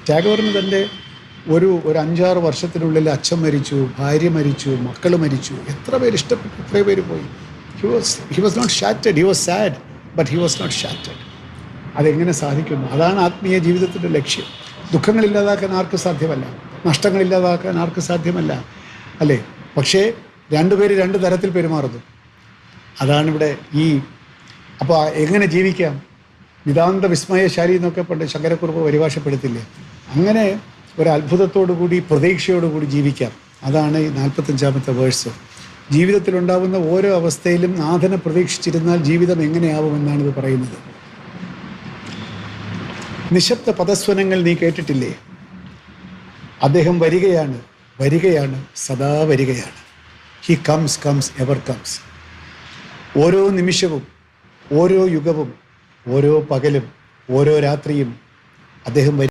ടാഗോറിന് തൻ്റെ ഒരു 5-6 വർഷത്തിനുള്ളിൽ അച്ഛൻ മരിച്ചു, ഭാര്യ മരിച്ചു, മക്കൾ മരിച്ചു, എത്ര പേര് ഇഷ്ടപ്പെട്ടു, എത്ര പേര് പോയി. He was not shattered, he was sad, but he was not shattered. അതെങ്ങനെ സാധിക്കുന്നു? അതാണ് ആത്മീയ ജീവിതത്തിൻ്റെ ലക്ഷ്യം. ദുഃഖങ്ങളില്ലാതാക്കാൻ ആർക്കും സാധ്യമല്ല, നഷ്ടങ്ങളില്ലാതാക്കാൻ ആർക്കും സാധ്യമല്ല, അല്ലേ? പക്ഷേ രണ്ടുപേര് രണ്ട് തരത്തിൽ പെരുമാറുന്നു. അതാണിവിടെ അപ്പോൾ എങ്ങനെ ജീവിക്കാം? നിതാന്ത വിസ്മയശാലി എന്നൊക്കെ പണ്ട് ശങ്കരക്കുറുപ്പ് പരിഭാഷപ്പെടുത്തില്ലേ? അങ്ങനെ ഒരു അത്ഭുതത്തോടുകൂടി പ്രതീക്ഷയോടുകൂടി ജീവിക്കാം. അതാണ് ഈ 45-ാമത്തെ വേഴ്സ്. ജീവിതത്തിലുണ്ടാകുന്ന ഓരോ അവസ്ഥയിലും നാഥനെ പ്രതീക്ഷിച്ചിരുന്നാൽ ജീവിതം എങ്ങനെയാവുമെന്നാണിത് പറയുന്നത്. നിശബ്ദ പദസ്വനങ്ങൾ നീ കേട്ടിട്ടില്ലേ? അദ്ദേഹം വരികയാണ്, വരികയാണ്, സദാ വരികയാണ്. He comes ever comes. ഓരോ നിമിഷവും, ഓരോ യുഗവും, ഓരോ പകലും, ഓരോ രാത്രിയും അദ്ദേഹം